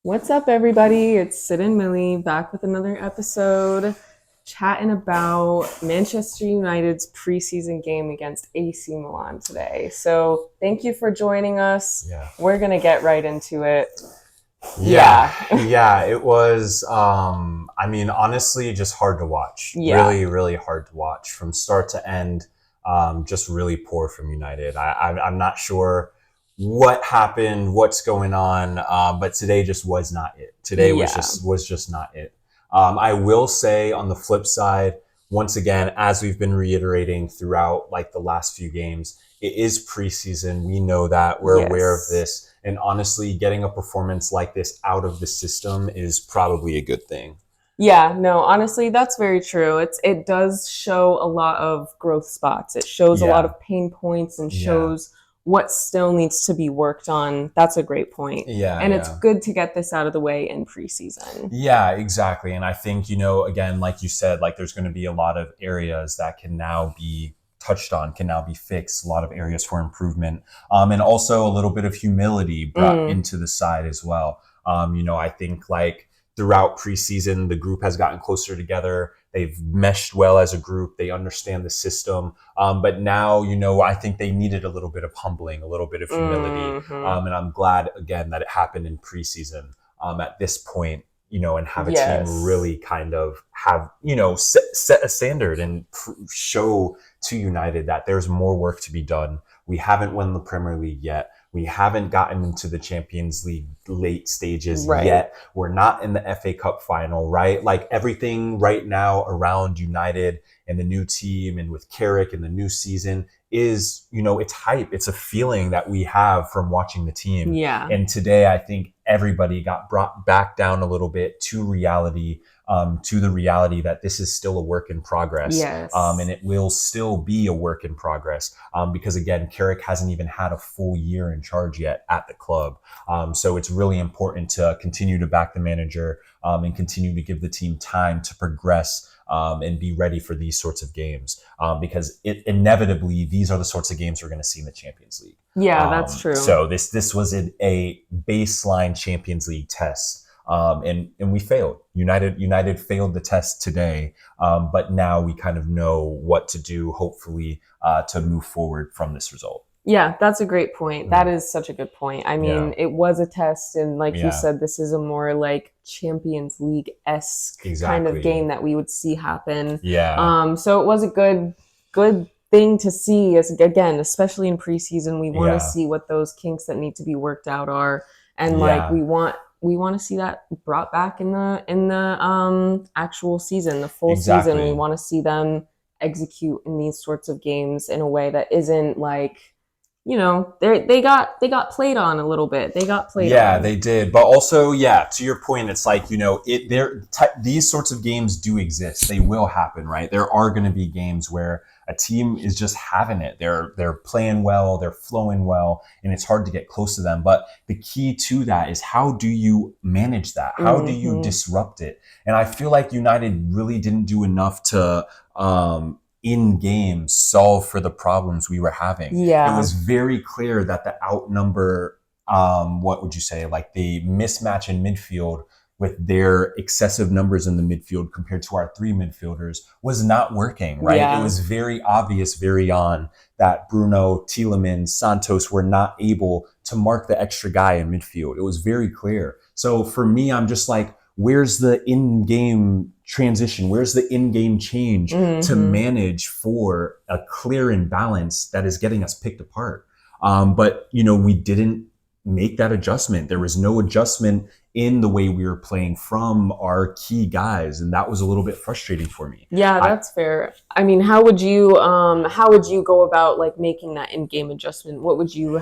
What's up, everybody? It's Sid and Millie back with another episode, chatting about Manchester United's preseason game against AC Milan today. So, thank you for joining us. Yeah. We're going to get right into it. Yeah, it was, honestly, just hard to watch. Yeah. Really, really hard to watch from start to end. Just really poor from United. I'm not sure what happened, what's going on, but today just was not it. Today Yeah. was just not it. I will say on the flip side, once again, as we've been reiterating throughout like the last few games, it is preseason. We know that. We're aware of this. And honestly, getting a performance like this out of the system is probably a good thing. Yeah, no, honestly, that's very true. It does show a lot of growth spots. It shows a lot of pain points and shows what still needs to be worked on. That's a great point. And it's good to get this out of the way in preseason. Yeah, exactly. And I think, again, like you said, like there's going to be a lot of areas that can now be touched on, can now be fixed, a lot of areas for improvement, and also a little bit of humility brought into the side as well. I think like throughout preseason, the group has gotten closer together. They've meshed well as a group. They understand the system. But now, I think they needed a little bit of humbling, a little bit of humility. And I'm glad, again, that it happened in preseason at this point, and have a team really kind of have, set a standard and show to United that there's more work to be done. We haven't won the Premier League yet. We haven't gotten into the Champions League late stages yet. We're not in the FA Cup final, right? Like everything right now around United and the new team and with Carrick and the new season is, it's hype. It's a feeling that we have from watching the team. Yeah. And today, I think everybody got brought back down a little bit to reality, to the reality that this is still a work in progress. Yes. And it will still be a work in progress because, again, Carrick hasn't even had a full year in charge yet at the club. So it's really important to continue to back the manager and continue to give the team time to progress and be ready for these sorts of games because inevitably these are the sorts of games we're going to see in the Champions League. Yeah, that's true. So this was a baseline Champions League test. And we failed. United failed the test today, but now we kind of know what to do, hopefully, to move forward from this result. Yeah, that's a great point. That is such a good point. I mean, it was a test, and like you said, this is a more like Champions League-esque kind of game that we would see happen. Yeah. So it was a good thing to see. As again, especially in preseason, we want to see what those kinks that need to be worked out are, and like we want to see that brought back in the actual season, the full season. We want to see them execute in these sorts of games in a way that isn't like, they got played on a little bit. They got played on. Yeah, they did. But also, to your point, it's like, these sorts of games do exist. They will happen, right? There are going to be games where a team is just having it. They're playing well, they're flowing well, and it's hard to get close to them. But the key to that is, how do you manage that? How do you disrupt it? And I feel like United really didn't do enough to in game solve for the problems we were having. Yeah. It was very clear that the outnumber, what would you say, like the mismatch in midfield with their excessive numbers in the midfield compared to our three midfielders was not working, right? Yeah. It was very obvious very on that Bruno, Tielemans, Santos were not able to mark the extra guy in midfield. It was very clear. So for me, I'm just like, where's the in-game transition? Where's the in-game change to manage for a clear imbalance that is getting us picked apart? But, we didn't make that adjustment. There was no adjustment in the way we were playing from our key guys. And that was a little bit frustrating for me. Yeah, that's fair. I mean, how would you go about like making that in-game adjustment? What would you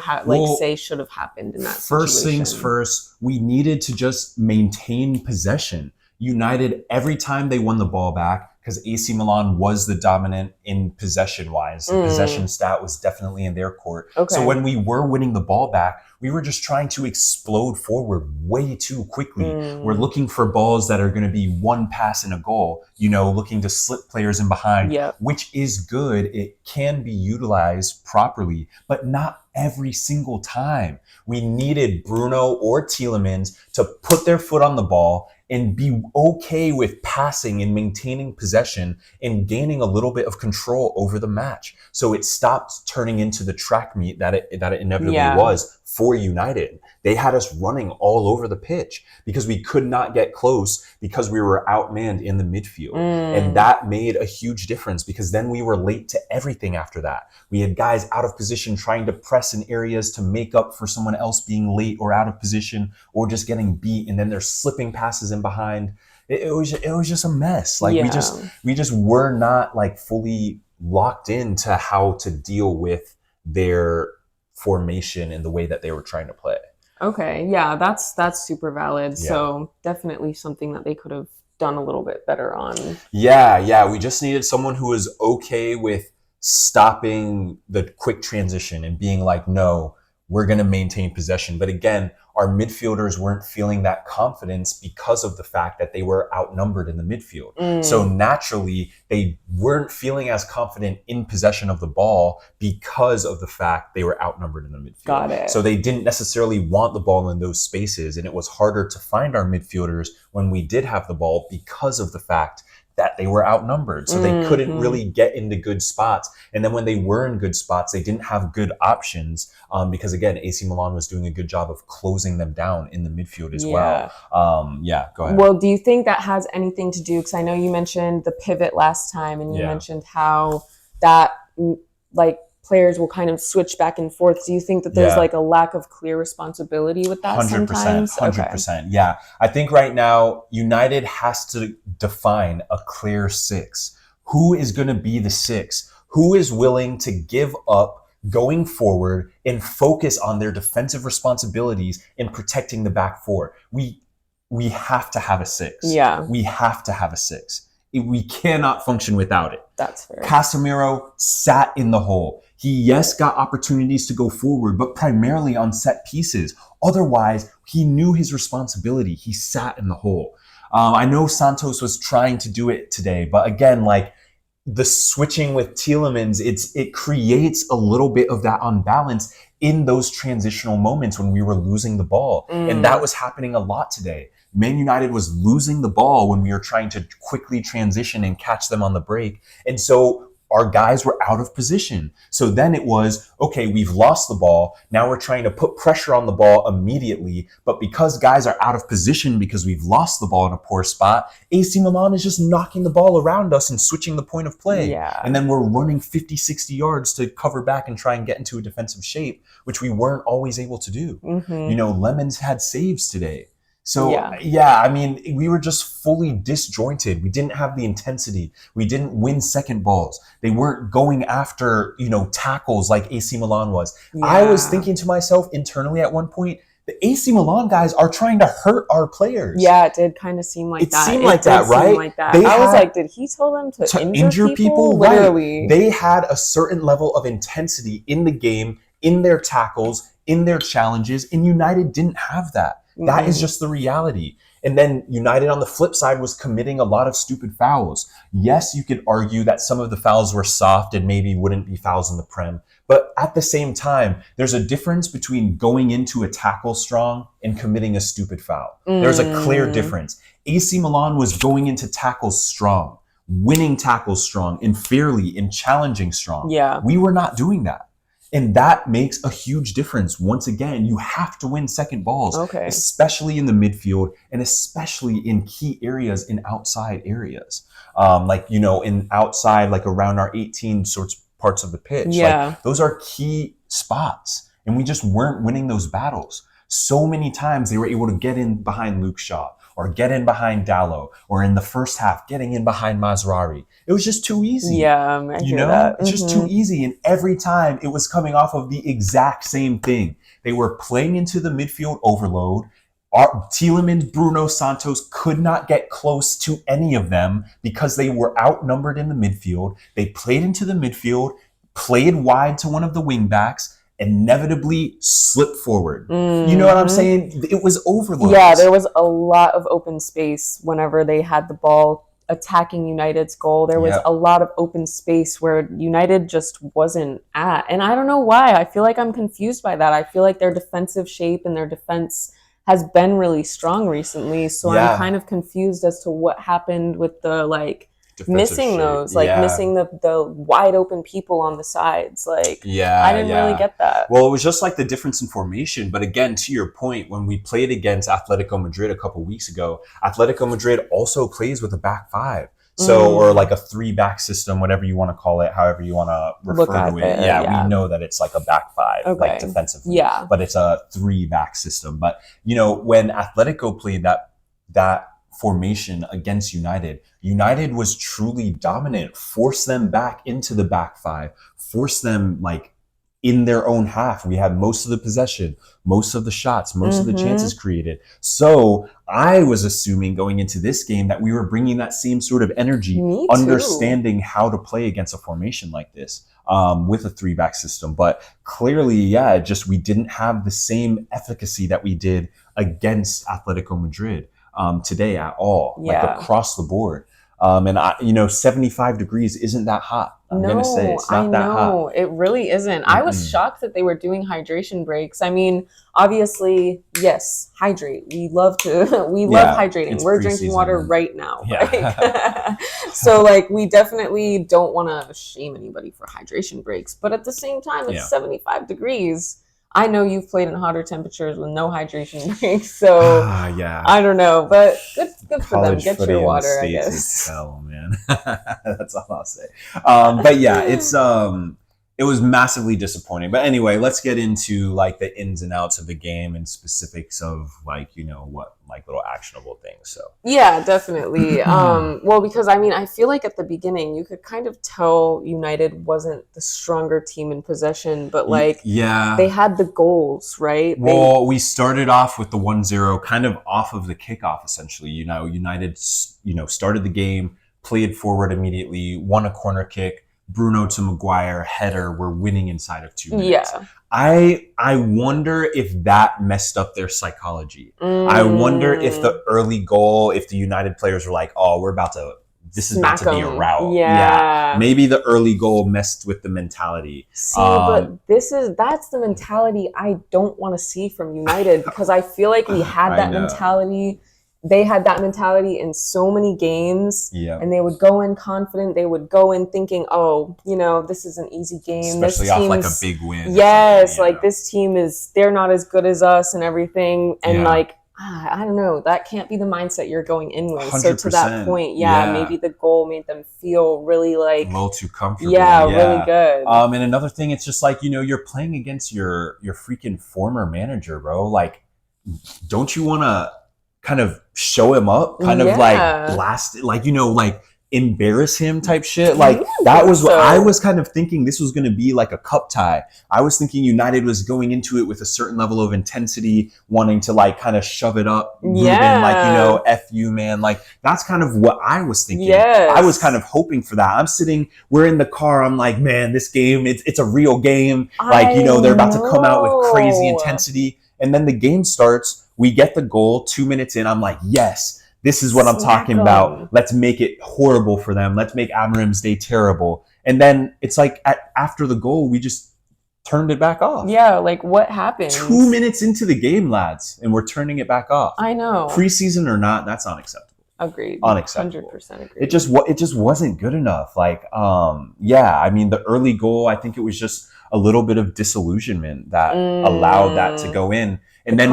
say should have happened in that situation? First things first, we needed to just maintain possession. United, every time they won the ball back, because AC Milan was the dominant in possession-wise. The possession stat was definitely in their court. Okay. So when we were winning the ball back, we were just trying to explode forward way too quickly. We're looking for balls that are going to be one pass and a goal, looking to slip players in behind, which is good. It can be utilized properly, but not every single time. We needed Bruno or Tielemans to put their foot on the ball and be okay with passing and maintaining possession and gaining a little bit of control over the match. So it stopped turning into the track meet that it inevitably was for United. They had us running all over the pitch because we could not get close because we were outmanned in the midfield. And that made a huge difference because then we were late to everything after that. We had guys out of position trying to press in areas to make up for someone else being late or out of position or just getting beat. And then they're slipping passes in behind. It was just a mess. Like we just were not like fully locked into how to deal with their formation and the way that they were trying to play. Okay, yeah, that's super valid. Yeah. So definitely something that they could have done a little bit better on. Yeah. We just needed someone who was okay with stopping the quick transition and being like, no, we're going to maintain possession. But again, our midfielders weren't feeling that confidence because of the fact that they were outnumbered in the midfield. So naturally, they weren't feeling as confident in possession of the ball because of the fact they were outnumbered in the midfield. Got it. So they didn't necessarily want the ball in those spaces. And it was harder to find our midfielders when we did have the ball because of the fact that they were outnumbered. So they couldn't really get into good spots. And then when they were in good spots, they didn't have good options because, again, AC Milan was doing a good job of closing them down in the midfield as well. Go ahead. Well, do you think that has anything to do, because I know you mentioned the pivot last time and you mentioned how that, like, players will kind of switch back and forth. Do you think that there's like a lack of clear responsibility with that 100%, sometimes? 100%. Okay. Yeah. I think right now United has to define a clear six. Who is going to be the six? Who is willing to give up going forward and focus on their defensive responsibilities in protecting the back four? We have to have a six. Yeah. We have to have a six. We cannot function without it. That's fair. Casemiro sat in the hole. He, got opportunities to go forward, but primarily on set pieces. Otherwise, he knew his responsibility. He sat in the hole. I know Santos was trying to do it today, but again, like the switching with Tielemans, it creates a little bit of that unbalance in those transitional moments when we were losing the ball. And that was happening a lot today. Man United was losing the ball when we were trying to quickly transition and catch them on the break. And so our guys were out of position. So then it was, okay, we've lost the ball. Now we're trying to put pressure on the ball immediately. But because guys are out of position because we've lost the ball in a poor spot, AC Milan is just knocking the ball around us and switching the point of play. Yeah. And then we're running 50, 60 yards to cover back and try and get into a defensive shape, which we weren't always able to do. Lemons had saves today. So, I mean, we were just fully disjointed. We didn't have the intensity. We didn't win second balls. They weren't going after, tackles like AC Milan was. Yeah. I was thinking to myself internally at one point, the AC Milan guys are trying to hurt our players. Yeah, it did kind of seem like that. It seemed like that, right? Like that. I was like, did he tell them to injure people? Literally. Right. They had a certain level of intensity in the game, in their tackles, in their challenges, and United didn't have that. That is just the reality. And then United on the flip side was committing a lot of stupid fouls. Yes, you could argue that some of the fouls were soft and maybe wouldn't be fouls in the Prem. But at the same time, there's a difference between going into a tackle strong and committing a stupid foul. There's a clear difference. AC Milan was going into tackles strong, winning tackles strong and fairly and challenging strong. Yeah. We were not doing that. And that makes a huge difference. Once again, you have to win second balls, especially in the midfield and especially in key areas in outside areas. In outside, like around our 18 sorts parts of the pitch. Yeah. Like, those are key spots. And we just weren't winning those battles. So many times they were able to get in behind Luke Shaw or get in behind Dallo or in the first half, getting in behind Mazraoui. It was just too easy. Yeah, I hear that. It's just too easy. And every time it was coming off of the exact same thing. They were playing into the midfield overload. Tielemans, Bruno, Santos could not get close to any of them because they were outnumbered in the midfield. They played into the midfield, played wide to one of the wing backs, inevitably slip forward. You know what I'm saying? It was overload. Yeah, there was a lot of open space whenever they had the ball attacking United's goal. There was a lot of open space where United just wasn't at. And I don't know why. I feel like I'm confused by that. I feel like their defensive shape and their defense has been really strong recently. So I'm kind of confused as to what happened with the missing those, missing the wide open people on the sides. I didn't really get that. Well, it was just like the difference in formation. But again, to your point, when we played against Atletico Madrid a couple weeks ago, Atletico Madrid also plays with a back five. So, or like a 3-back system, whatever you want to call it, however you want to refer to it. We know that it's like a back five, like defensively. But it's a 3-back system. But, when Atletico played that formation against United, United was truly dominant, forced them back into the back five, forced them in their own half. We had most of the possession, most of the shots, most of the chances created. So I was assuming going into this game that we were bringing that same sort of energy, understanding how to play against a formation like this with a 3-back system. But clearly, just we didn't have the same efficacy that we did against Atletico Madrid today at all, across the board. And 75 degrees isn't that hot. I'm going to say it's not that hot. It really isn't. I was shocked that they were doing hydration breaks. I mean, obviously, yes, hydrate. We love hydrating. We're drinking water right now. So we definitely don't want to shame anybody for hydration breaks. But at the same time, it's 75 degrees. I know you've played in hotter temperatures with no hydration breaks, so I don't know, but good for them. Get your water, I guess. Hell, man. That's all I'll say. But it was massively disappointing. But anyway, let's get into the ins and outs of the game and specifics of what little actionable things. So yeah, definitely. Well, because I feel like at the beginning you could kind of tell United wasn't the stronger team in possession, but they had the goals, right? Well, we started off with the 1-0 kind of off of the kickoff, essentially. United started the game, played forward immediately, won a corner kick. Bruno to Maguire, header, we're winning inside of 2 minutes. Yeah. I wonder if that messed up their psychology. I wonder if the early goal, if the United players were like, oh, this is about to be a rout. Yeah. Maybe the early goal messed with the mentality. See, but that's the mentality I don't want to see from United, because I feel like we had that mentality. They had that mentality in so many games, and they would go in confident. They would go in thinking, oh, this is an easy game. Especially off a big win. Yes, this team they're not as good as us and everything. And I don't know, that can't be the mindset you're going in with. 100%. So to that point, maybe the goal made them feel really a little too comfortable. Really good. And another thing, it's just you're playing against your freaking former manager, bro. Don't you want to kind of show him up, kind of blast it, embarrass him type shit. That was what I was kind of thinking. This was going to be like a cup tie. I was thinking United was going into it with a certain level of intensity, wanting to kind of shove it up. Ruben, F you, man. That's kind of what I was thinking. Yes. I was kind of hoping for that. We're in the car. I'm like, man, this game, it's a real game. They're about to come out with crazy intensity. And then the game starts. We get the goal 2 minutes in. I'm like, yes, this is what I'm talking about. Let's make it horrible for them. Let's make Amorim's day terrible. And then it's after the goal, we just turned it back off. Yeah, what happened? 2 minutes into the game, lads, and we're turning it back off. I know. Preseason or not, that's unacceptable. Agreed. Unacceptable. 100% agreed. It just wasn't good enough. The early goal, I think it was just a little bit of disillusionment that allowed that to go in. And then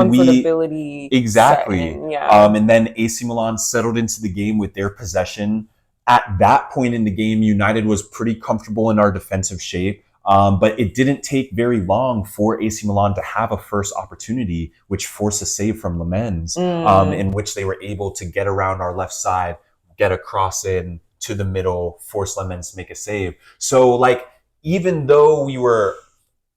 exactly. And then AC Milan settled into the game with their possession. At that point in the game, United was pretty comfortable in our defensive shape. But it didn't take very long for AC Milan to have a first opportunity, which forced a save from Lemens, in which they were able to get around our left side, get a cross in to the middle, force Lemens to make a save. So even though we were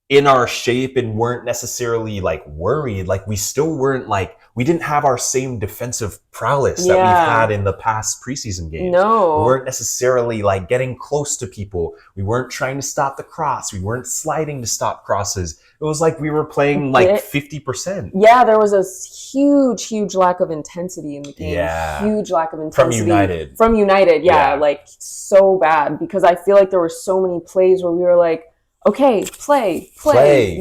in our shape and weren't necessarily like worried. Like we still weren't like, we didn't have our same defensive prowess that we've had in the past preseason games. No. We weren't necessarily like getting close to people. We weren't trying to stop the cross. We weren't sliding to stop crosses. It was like we were playing like 50%. Yeah, there was a huge lack of intensity in the game. Yeah. Huge lack of intensity. From United, yeah. Like so bad, because I feel like there were so many plays where we were like, okay, play,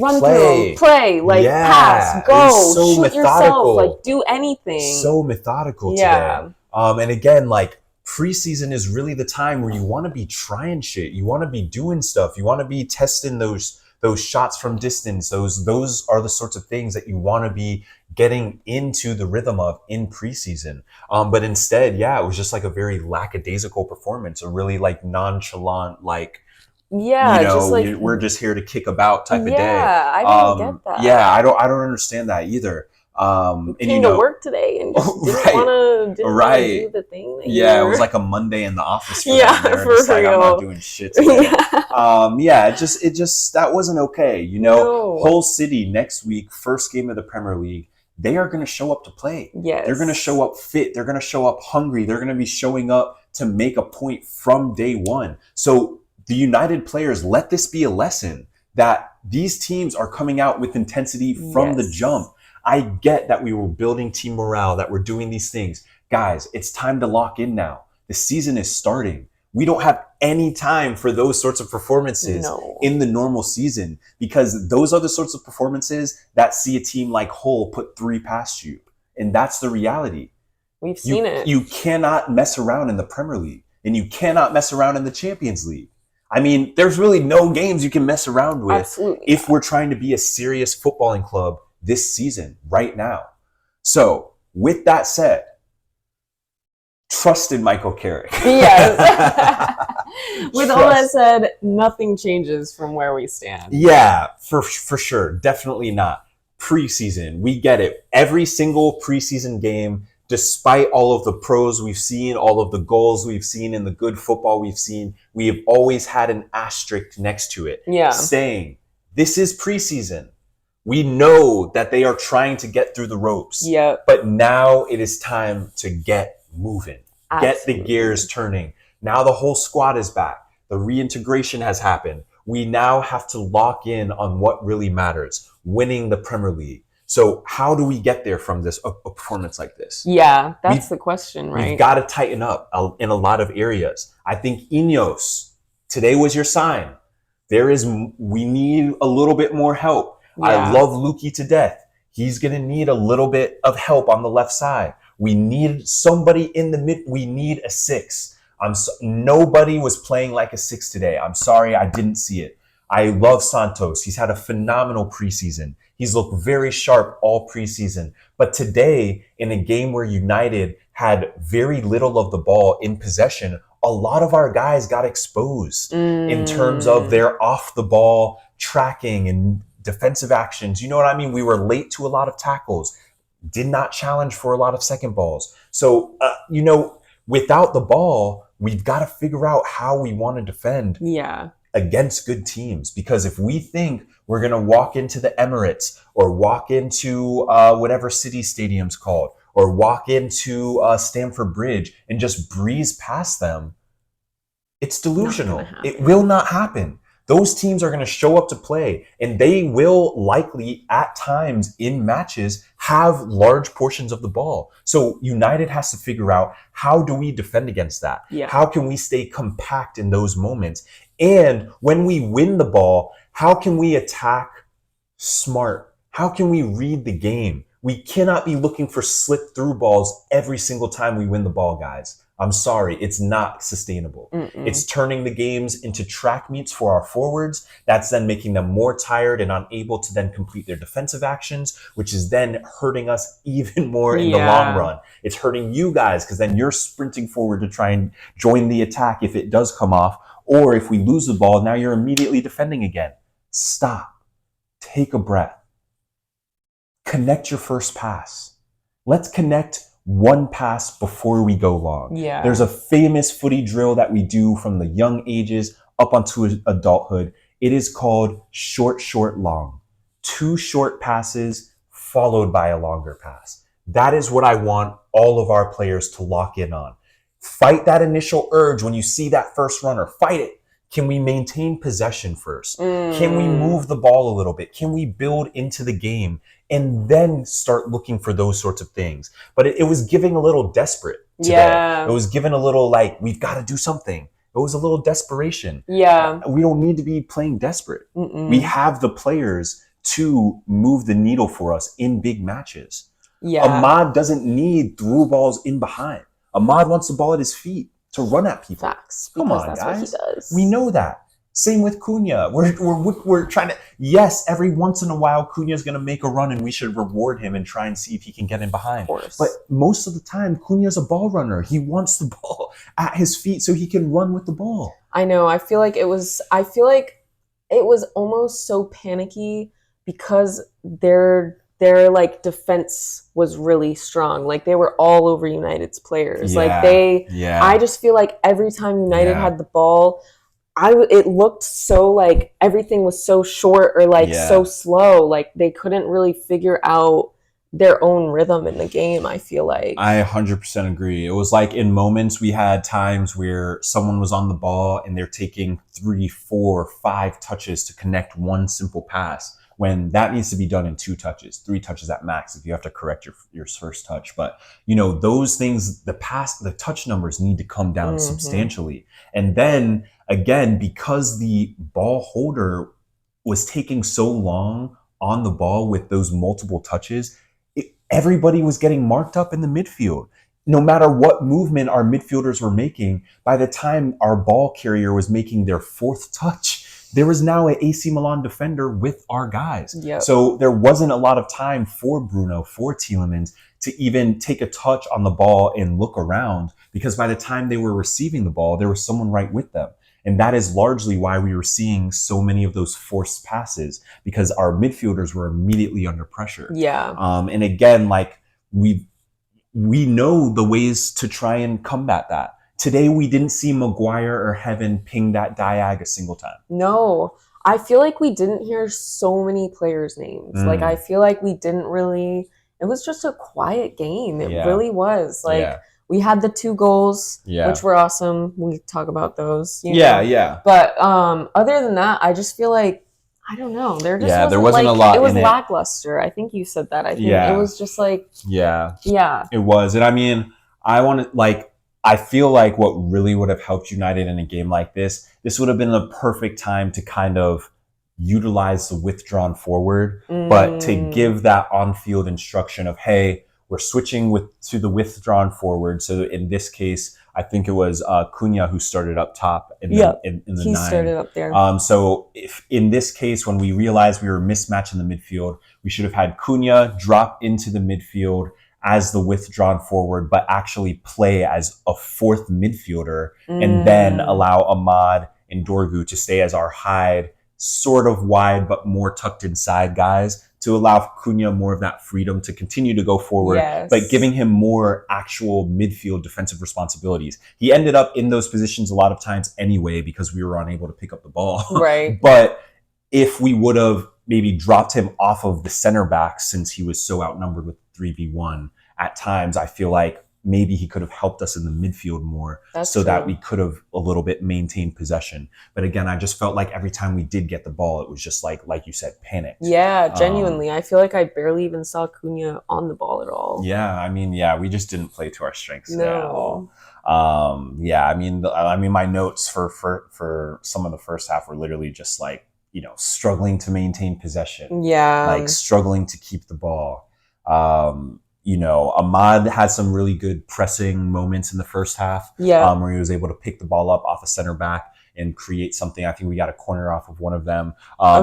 run through, play, like pass, go, so shoot methodical. Yourself, like do anything. So methodical today. And again, like preseason is really the time where you want to be trying shit. You want to be doing stuff. You want to be testing those shots from distance. Those are the sorts of things that you want to be getting into the rhythm of in preseason. But instead, it was just like a very lackadaisical performance, a really like nonchalant, like, just like, we're just here to kick about type of day. Yeah, I didn't get that. Yeah, I don't understand that either. Came to work today and just didn't want to do the thing. It was like a Monday in the office for them. They were just like, I'm not doing shit today. It just that wasn't okay. Hull City next week, first game of the Premier League. They are going to show up to play. Yes. They're going to show up fit. They're going to show up hungry. They're going to be showing up to make a point from day one. So the United players, let this be a lesson that these teams are coming out with intensity from the jump. I get that we were building team morale, that we're doing these things. Guys, it's time to lock in now. The season is starting. We don't have any time for those sorts of performances in the normal season, because those are the sorts of performances that see a team like Hull put 3 past you. And that's the reality. We've seen it. You cannot mess around in the Premier League, and you cannot mess around in the Champions League. I mean, there's really no games you can mess around with if we're trying to be a serious footballing club this season, right now. So, with that said, trust in Michael Carrick. Yes. With all that said, nothing changes from where we stand. Yeah, for sure. Definitely not. Preseason, we get it. Every single preseason game, despite all of the pros we've seen, all of the goals we've seen, and the good football we've seen, we have always had an asterisk next to it, saying, this is preseason. We know that they are trying to get through the ropes. But now it is time to get moving. Get the gears turning. Now the whole squad is back. The reintegration has happened. We now have to lock in on what really matters, winning the Premier League. So how do we get there from this a performance like this? Yeah, that's the question, right? We've got to tighten up in a lot of areas. I think Ineos, today was your sign. We need a little bit more help. I love Lukey to death. He's going to need a little bit of help on the left side. We need somebody in the mid. We need a 6. Nobody was playing like a 6 today. I'm sorry, I didn't see it. I love Santos. He's had a phenomenal preseason. He's looked very sharp all preseason. But today, in a game where United had very little of the ball in possession, a lot of our guys got exposed in terms of their off the ball tracking and defensive actions. You know what I mean? We were late to a lot of tackles, did not challenge for a lot of second balls. So, without the ball, we've got to figure out how we want to defend against good teams. Because if we think we're going to walk into the Emirates or walk into whatever city stadium's called, or walk into Stamford Bridge and just breeze past them, it's delusional. It will not happen. Those teams are going to show up to play, and they will likely at times in matches have large portions of the ball. So United has to figure out, how do we defend against that? How can we stay compact in those moments? And when we win the ball, how can we attack smart? How can we read the game? We cannot be looking for slip through balls every single time we win the ball, guys. I'm sorry, it's not sustainable. It's turning the games into track meets for our forwards. That's then making them more tired and unable to then complete their defensive actions, which is then hurting us even more in the long run. It's hurting you guys, because then you're sprinting forward to try and join the attack if it does come off. Or if we lose the ball, now you're immediately defending again. Stop. Take a breath. Connect your first pass. Let's connect one pass before we go long. There's a famous footy drill that we do from the young ages up onto adulthood. It is called short, short, long. 2 short passes followed by a longer pass. That is what I want all of our players to lock in on. Fight that initial urge when you see that first runner. Fight it. Can we maintain possession first? Can we move the ball a little bit? Can we build into the game and then start looking for those sorts of things? But it was giving a little desperate today. Yeah. It was giving a little like, we've got to do something. It was a little desperation. Yeah. We don't need to be playing desperate. We have the players to move the needle for us in big matches. Yeah. Ahmad doesn't need through balls in behind. Ahmad wants the ball at his feet to run at people. Facts. Come on, that's guys. What he does. We know that. Same with Cunha. We're trying to, yes, every once in a while, Cunha's going to make a run and we should reward him and try and see if he can get in behind. Of course. But most of the time, Cunha's a ball runner. He wants the ball at his feet so he can run with the ball. I know. I feel like it was almost so panicky because their like defense was really strong. Like they were all over United's players. I just feel like every time United had the ball, it looked so like everything was so short or like so slow. Like they couldn't really figure out their own rhythm in the game, I feel like. I 100% agree. It was like in moments we had times where someone was on the ball and they're taking 3, 4, 5 touches to connect one simple pass, when that needs to be done in 2 touches, 3 touches at max if you have to correct your first touch. But, those things, the touch numbers need to come down substantially. And then, again, because the ball holder was taking so long on the ball with those multiple touches, everybody was getting marked up in the midfield. No matter what movement our midfielders were making, by the time our ball carrier was making their 4th touch, there was now an AC Milan defender with our guys. Yep. So there wasn't a lot of time for Bruno, for Tielemans to even take a touch on the ball and look around, because by the time they were receiving the ball, there was someone right with them. And that is largely why we were seeing so many of those forced passes, because our midfielders were immediately under pressure. Yeah. And again, like we know the ways to try and combat that. Today, we didn't see Maguire or Heaven ping that diag a single time. No, I feel like we didn't hear so many players' names. Like, I feel like we didn't really, it was just a quiet game. It really was. Like, we had the 2 goals, which were awesome. We talk about those. Yeah. But other than that, I just feel like, I don't know. There wasn't a lot. It was lackluster. I think you said that. I think it was just like, yeah, it was. And I mean, I feel like what really would have helped United in a game like this would have been the perfect time to kind of utilize the withdrawn forward, but to give that on-field instruction of, hey, we're switching to the withdrawn forward. So in this case, I think it was Cunha who started up top in the 9. He started up there. So if in this case, when we realized we were mismatched in the midfield, we should have had Cunha drop into the midfield as the withdrawn forward, but actually play as a 4th midfielder, and then allow Ahmad and Dorgu to stay as our hide, sort of wide, but more tucked inside guys, to allow Cunha more of that freedom to continue to go forward, but giving him more actual midfield defensive responsibilities. He ended up in those positions a lot of times anyway, because we were unable to pick up the ball. Right. But if we would have maybe dropped him off of the center back, since he was so outnumbered with 3v1, at times I feel like maybe he could have helped us in the midfield more. That's so true. That we could have a little bit maintained possession. But again, I just felt like every time we did get the ball, it was just like you said, panicked. Yeah, genuinely. I feel like I barely even saw Cunha on the ball at all. Yeah, I mean, we just didn't play to our strengths at all. Yeah, I mean, my notes for some of the first half were literally just like, struggling to maintain possession. Yeah. Like struggling to keep the ball. Ahmad had some really good pressing moments in the first half, where he was able to pick the ball up off a center back and create something. I think we got a corner off of one of them.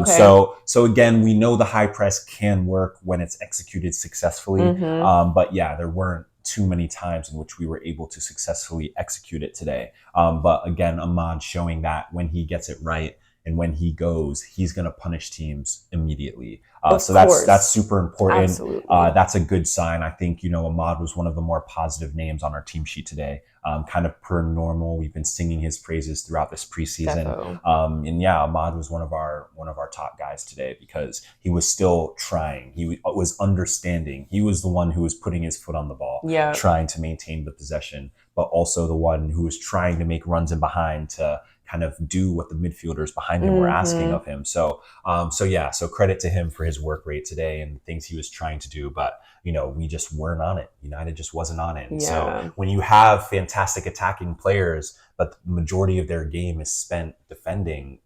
So again, we know the high press can work when it's executed successfully. But there weren't too many times in which we were able to successfully execute it today. But again, Ahmad showing that when he gets it right, and when he goes, he's going to punish teams immediately. So that's super important. Absolutely. That's a good sign. I think, Ahmad was one of the more positive names on our team sheet today. Kind of per normal. We've been singing his praises throughout this preseason. And yeah, Ahmad was one of our top guys today because he was still trying. He was understanding. He was the one who was putting his foot on the ball, trying to maintain the possession, but also the one who was trying to make runs in behind to kind of do what the midfielders behind him were asking of him. So credit to him for his work rate today and the things he was trying to do. But, we just weren't on it. United just wasn't on it. And so when you have fantastic attacking players, but the majority of their game is spent defending,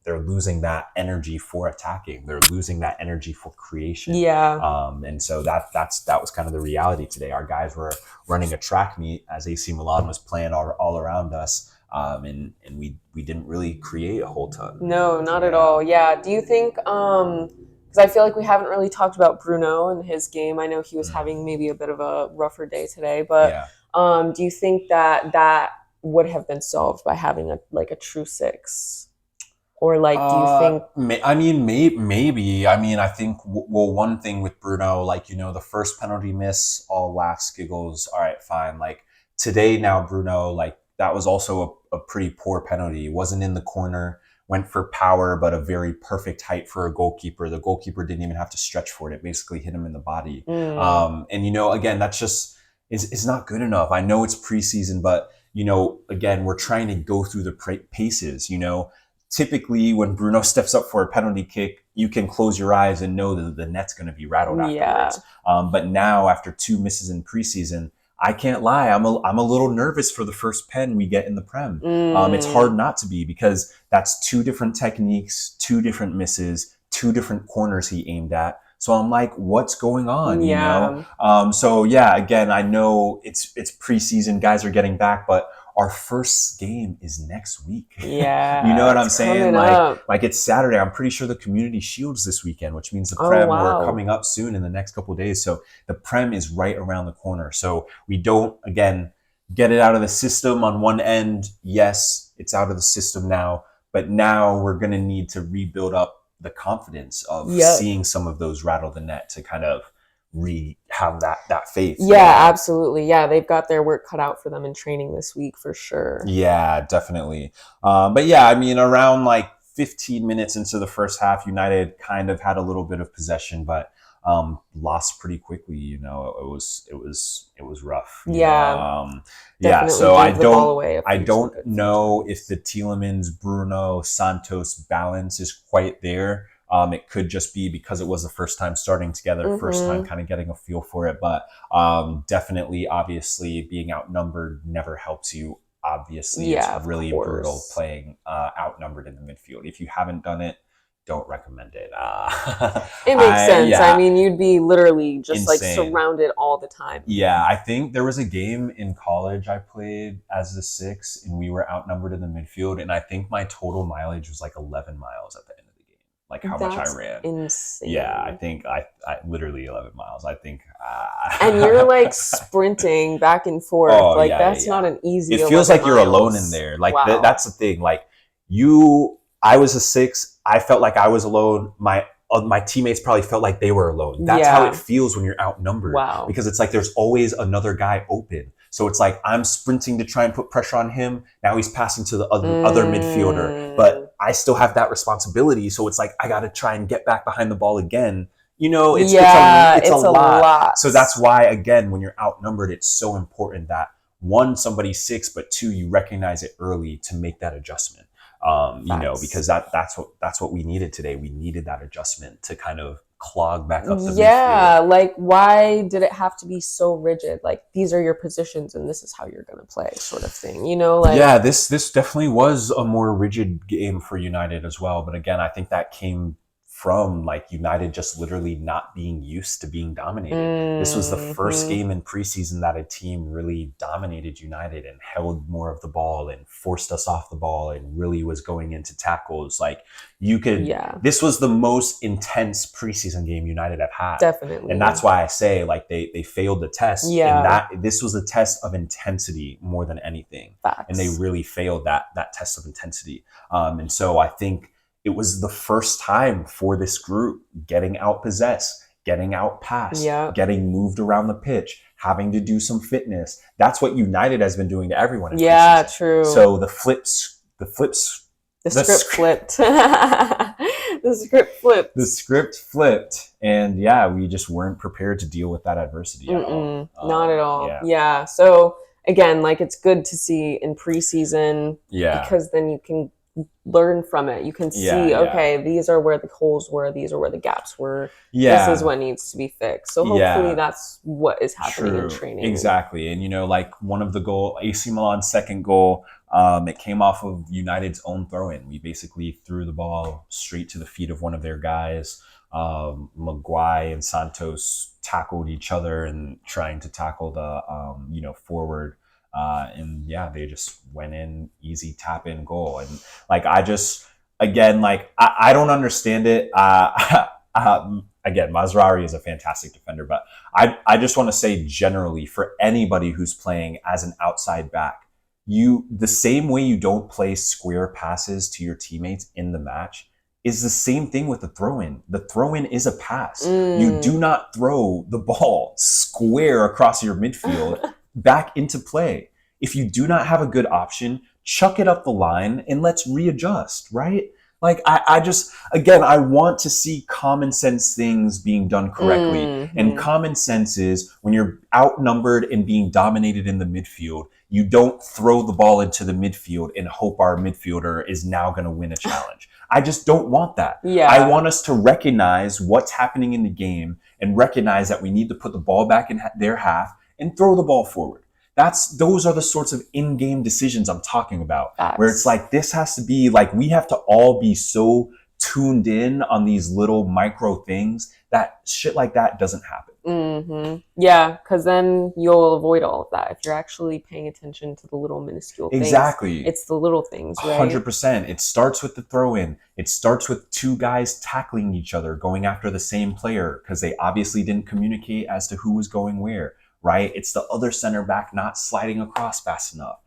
they're losing that energy for attacking. They're losing that energy for creation. And so that was kind of the reality today. Our guys were running a track meet as AC Milan was playing all around us. And we didn't really create a whole ton. No, not at all. Yeah. Do you think, because I feel like we haven't really talked about Bruno and his game. I know he was having maybe a bit of a rougher day today, but do you think that would have been solved by having a true six? Or do you think? I mean, maybe. I mean, I think, one thing with Bruno, the first penalty miss, all laughs, giggles. All right, fine. Today now, Bruno, that was also a pretty poor penalty. It wasn't in the corner, went for power, but a very perfect height for a goalkeeper. The goalkeeper didn't even have to stretch for it. It basically hit him in the body. And, again, that's just is not good enough. I know it's preseason, but, again, we're trying to go through the paces, Typically, when Bruno steps up for a penalty kick, you can close your eyes and know that the net's going to be rattled afterwards. But now, after 2 misses in preseason, I can't lie. I'm a little nervous for the first pen we get in the Prem. It's hard not to be because that's 2 different techniques, 2 different misses, 2 different corners he aimed at. So I'm like, what's going on? So yeah, again, I know it's preseason, guys are getting back, but our first game is next week. Yeah. You know what I'm saying? Like it's Saturday. I'm pretty sure the Community Shield's this weekend, which means the Prem we're coming up soon in the next couple of days. So the Prem is right around the corner. So we don't, again, get it out of the system on one end. Yes, it's out of the system now, but now we're going to need to rebuild up the confidence of seeing some of those rattle the net to kind of have that faith. Absolutely. They've got their work cut out for them in training this week for sure. Yeah, definitely. But yeah, I mean, around 15 minutes into the first half, United kind of had a little bit of possession, but lost pretty quickly. It was rough. So I don't know if the Tielemans, Bruno, Santos balance is quite there. It could just be because it was the first time starting together, first time kind of getting a feel for it. But definitely, obviously, being outnumbered never helps you. Obviously, it's really brutal playing outnumbered in the midfield. If you haven't done it, don't recommend it. It makes sense. I mean, you'd be literally just surrounded all the time. Yeah, I think there was a game in college I played as a 6 and we were outnumbered in the midfield. And I think my total mileage was 11 miles at the end of the game. How much I ran. Insane. Yeah, I think I literally 11 miles. I think. And you're sprinting back and forth. That's not an easy. It feels like you're alone in there. That's the thing. I was a 6. I felt like I was alone. My teammates probably felt like they were alone. That's how it feels when you're outnumbered. Wow. Because it's there's always another guy open. So it's I'm sprinting to try and put pressure on him. Now he's passing to the other midfielder. But I still have that responsibility. So it's I got to try and get back behind the ball again. It's a lot. So that's why, again, when you're outnumbered, it's so important that 1, somebody's 6, but 2, you recognize it early to make that adjustment. Because that's what we needed today. We needed that adjustment to kind of clog back up the midfield. Why did it have to be so rigid? These are your positions and this is how you're going to play, sort of thing. This definitely was a more rigid game for United as well. But again, I think that came from United just literally not being used to being dominated. This was the first game in preseason that a team really dominated United and held more of the ball and forced us off the ball and really was going into tackles. This was the most intense preseason game United have had. Definitely. And that's why I say they failed the test. Yeah. And that this was a test of intensity more than anything. Facts. And they really failed that test of intensity. And so I think it was the first time for this group getting outpossessed, getting outpassed, getting moved around the pitch, having to do some fitness. That's what United has been doing to everyone in preseason. True. So the script flipped. The script flipped. And yeah, we just weren't prepared to deal with that adversity at all. Not at all. Yeah. So again, like, it's good to see in preseason, because then you can learn from it. You can see, okay, these are where the holes were, these are where the gaps were. This is what needs to be fixed. So hopefully that's what is happening in training. Exactly. And like one of the goal, AC Milan's second goal, it came off of United's own throw-in. We basically threw the ball straight to the feet of one of their guys. Maguire and Santos tackled each other and trying to tackle the forward. And they just went in, easy tap in goal. And like, I don't understand it. Again, Mazraoui is a fantastic defender, but I just want to say generally, for anybody who's playing as an outside back, the same way you don't play square passes to your teammates in the match is the same thing with the throw-in. The throw-in is a pass. You do not throw the ball square across your midfield back into play. If you do not have a good option, chuck it up the line and let's readjust, right? Like, I want to see common sense things being done correctly. And common sense is when you're outnumbered and being dominated in the midfield, you don't throw the ball into the midfield and hope our midfielder is now going to win a challenge. I just don't want that. I want us to recognize what's happening in the game and recognize that we need to put the ball back in their half and throw the ball forward. Those are the sorts of in-game decisions I'm talking about, where it's like, this has to be like, we have to all be so tuned in on these little micro things that shit like that doesn't happen. Yeah, because then you'll avoid all of that if you're actually paying attention to the little minuscule things. Exactly. It's the little things, right? 100%. It starts with the throw-in. It starts with two guys tackling each other, going after the same player because they obviously didn't communicate as to who was going where. Right? It's the other center back not sliding across fast enough.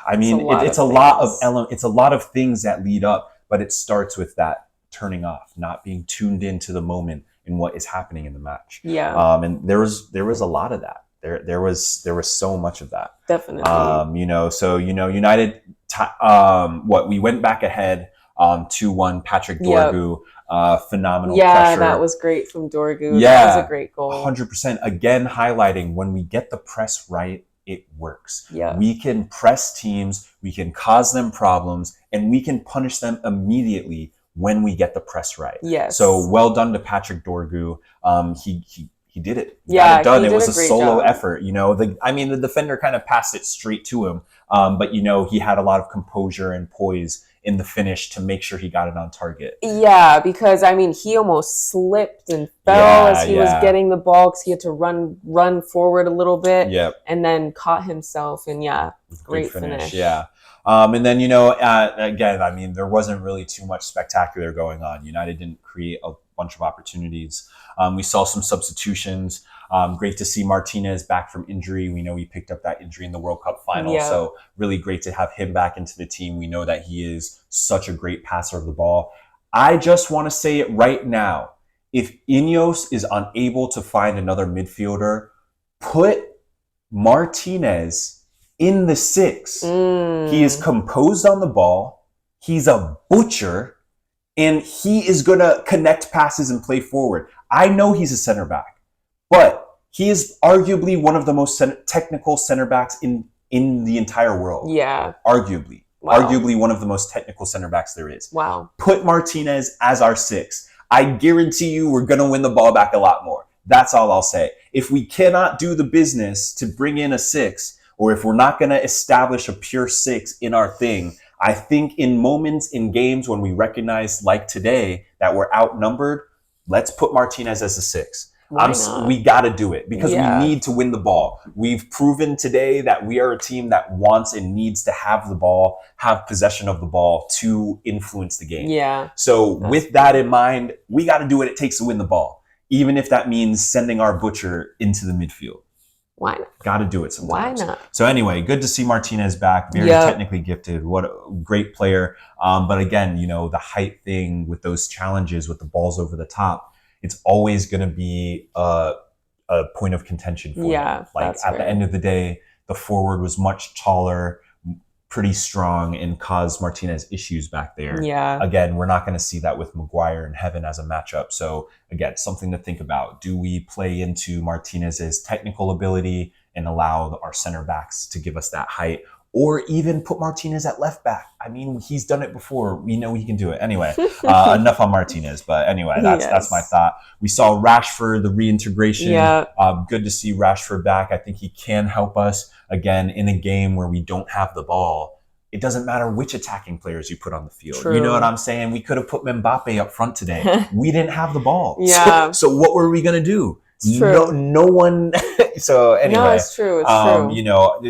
I mean, it's a lot of things that lead up, but it starts with that turning off, not being tuned into the moment and what is happening in the match. And there was a lot of that. There was so much of that. Definitely. So United, we went back ahead 2-1. Patrick Dorgu. Phenomenal pressure. That was great from Dorgu. That was a great goal. 100%. Again, highlighting when we get the press right, it works. We can press teams, we can cause them problems, and we can punish them immediately when we get the press right. So well done to Patrick Dorgu. He did it. He got it done. It was a solo effort. The defender kind of passed it straight to him, but he had a lot of composure and poise in the finish to make sure he got it on target. Because he almost slipped and fell as he was getting the ball because he had to run forward a little bit and then caught himself, and great finish. And then again, there wasn't really too much spectacular going on. United didn't create a bunch of opportunities. We saw some substitutions. Great to see Martinez back from injury. We know he picked up that injury in the World Cup final. So really great to have him back into the team. We know that he is such a great passer of the ball. I just want to say it right now. If Ineos is unable to find another midfielder, put Martinez in the 6. He is composed on the ball. He's a butcher. And he is going to connect passes and play forward. I know he's a center back. But he is arguably one of the most technical center backs in the entire world. Arguably. Arguably one of the most technical center backs there is. Put Martinez as our 6. I guarantee you we're going to win the ball back a lot more. That's all I'll say. If we cannot do the business to bring in a 6, or if we're not going to establish a pure 6 in our thing, I think in moments in games when we recognize, like today, that we're outnumbered, let's put Martinez as a 6. We got to do it because we need to win the ball. We've proven today that we are a team that wants and needs to have the ball, have possession of the ball to influence the game. So with that in mind, we got to do what it takes to win the ball, even if that means sending our butcher into the midfield. Why not? Got to do it sometimes. Why not? So anyway, good to see Martinez back. Very technically gifted. What a great player. But again, the height thing with those challenges with the balls over the top, it's always going to be a point of contention for him. Like at the end of the day, the forward was much taller, pretty strong, and caused Martinez issues back there. Yeah. Again, we're not going to see that with Maguire and Heaven as a matchup. So again, something to think about. Do we play into Martinez's technical ability and allow our center backs to give us that height? Or even put Martinez at left back. I mean, he's done it before. We know he can do it. Anyway, enough on Martinez. But anyway, that's my thought. We saw Rashford, the reintegration. Yeah. Good to see Rashford back. I think he can help us, again, in a game where we don't have the ball. It doesn't matter which attacking players you put on the field. True. You know what I'm saying? We could have put Mbappe up front today. We didn't have the ball. Yeah. So what were we going to do? It's true. No one. So anyway, no, it's true.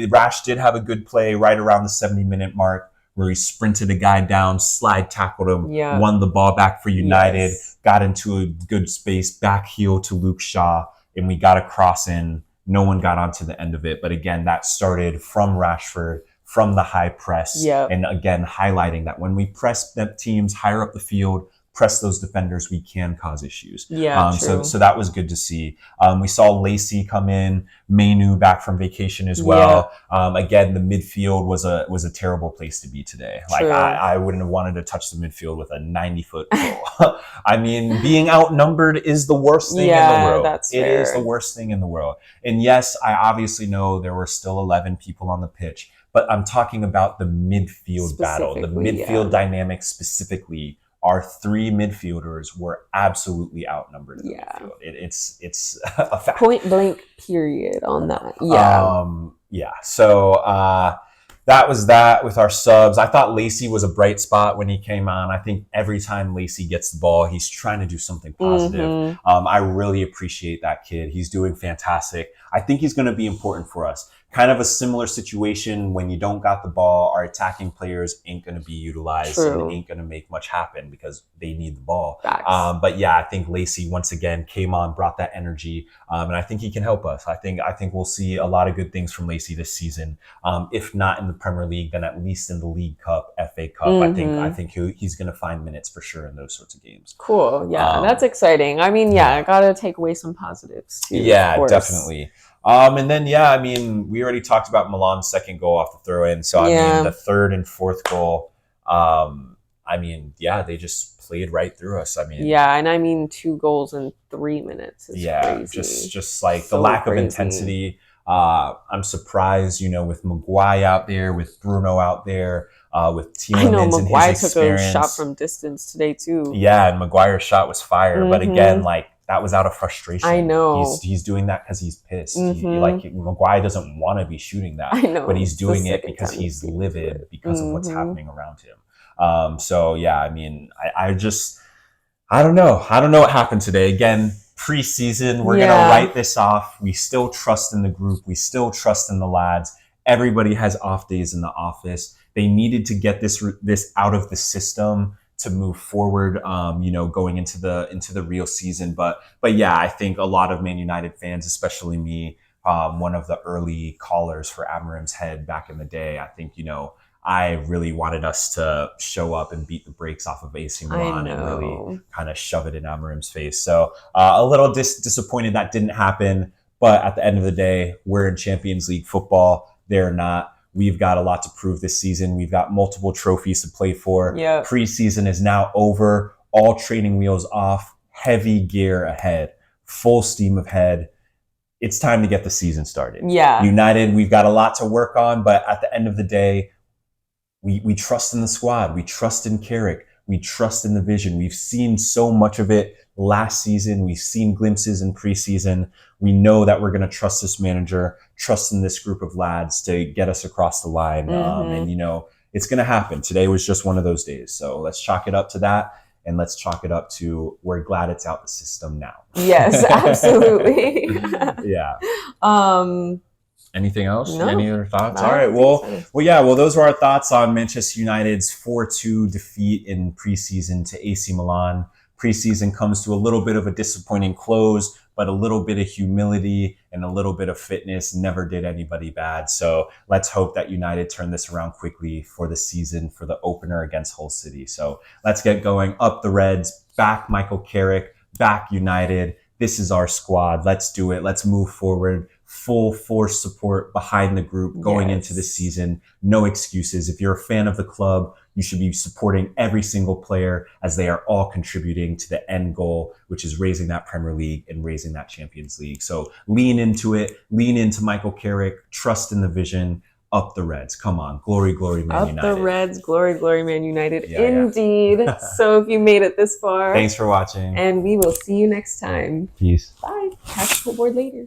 Rash did have a good play right around the 70-minute mark where he sprinted a guy down, slide tackled him, won the ball back for United, got into a good space, back heel to Luke Shaw, and we got a cross in. No one got onto the end of it. But again, that started from Rashford, from the high press. And again, highlighting that when we press teams higher up the field, press those defenders, we can cause issues. So that was good to see. We saw Lacey come in, Mainu back from vacation as well. Again, the midfield was a terrible place to be today. Like I wouldn't have wanted to touch the midfield with a 90-foot pole. I mean, being outnumbered is the worst thing in the world. It is the worst thing in the world. And yes, I obviously know there were still 11 people on the pitch, but I'm talking about the midfield battle, the midfield dynamic specifically. Our three midfielders were absolutely outnumbered in the midfield. It's a fact. Point blank period on that. So that was that with our subs. I thought Lacey was a bright spot when he came on. I think every time Lacey gets the ball, he's trying to do something positive. I really appreciate that kid. He's doing fantastic. I think he's going to be important for us. Kind of a similar situation when you don't got the ball, our attacking players ain't going to be utilized and ain't going to make much happen because they need the ball. But yeah, I think Lacey once again came on, brought that energy, and I think he can help us. I think we'll see a lot of good things from Lacey this season. If not in the Premier League, then at least in the League Cup, FA Cup. I think he's going to find minutes for sure in those sorts of games. Cool. Yeah, that's exciting. I mean, I got to take away some positives too. Yeah, definitely. And then, we already talked about Milan's second goal off the throw-in. So, I mean, the third and fourth goal, they just played right through us. I mean, and I mean 2 goals in 3 minutes is crazy. just like so the lack of intensity. I'm surprised, with Maguire out there, with Bruno out there, with Tielemans and his experience. Maguire took a shot from distance today too. Yeah, and Maguire's shot was fire. But again, that was out of frustration. I know. He's doing that because he's pissed. Maguire doesn't want to be shooting that. I know. But he's doing it because he's livid because of what's happening around him. I don't know. I don't know what happened today. Again, preseason, we're going to write this off. We still trust in the group. We still trust in the lads. Everybody has off days in the office. They needed to get this out of the system to move forward, going into the real season. But I think a lot of Man United fans, especially me, one of the early callers for Amarim's head back in the day, I think, I really wanted us to show up and beat the brakes off of AC Milan and really kind of shove it in Amarim's face. So a little disappointed that didn't happen. But at the end of the day, we're in Champions League football. They're not. We've got a lot to prove this season. We've got multiple trophies to play for. Preseason is now over. All training wheels off. Heavy gear ahead. Full steam ahead. It's time to get the season started. United, we've got a lot to work on, but at the end of the day, we trust in the squad. We trust in Carrick. We trust in the vision. We've seen so much of it last season. We've seen glimpses in preseason. We know that we're going to trust this manager, trust in this group of lads to get us across the line. It's going to happen. Today was just one of those days. So let's chalk it up to that. And let's chalk it up to we're glad it's out the system now. Yes, absolutely. Anything else? No. Any other thoughts? All right. Well, those were our thoughts on Manchester United's 4-2 defeat in preseason to AC Milan. Preseason comes to a little bit of a disappointing close, but a little bit of humility and and a little bit of fitness never did anybody bad. So let's hope that United turn this around quickly for the season, for the opener against Hull City. So let's get going. Up the Reds, back Michael Carrick, back United. This is our squad. Let's do it. Let's move forward. Full force support behind the group going into the season. No excuses. If you're a fan of the club, you should be supporting every single player as they are all contributing to the end goal, which is raising that Premier League and raising that Champions League. So lean into it. Lean into Michael Carrick. Trust in the vision. Up the Reds. Come on. Glory, glory, Man United. Up the Reds. Glory, glory, Man United. Indeed. So if you made it this far. Thanks for watching. And we will see you next time. Peace. Bye. Catch the board later.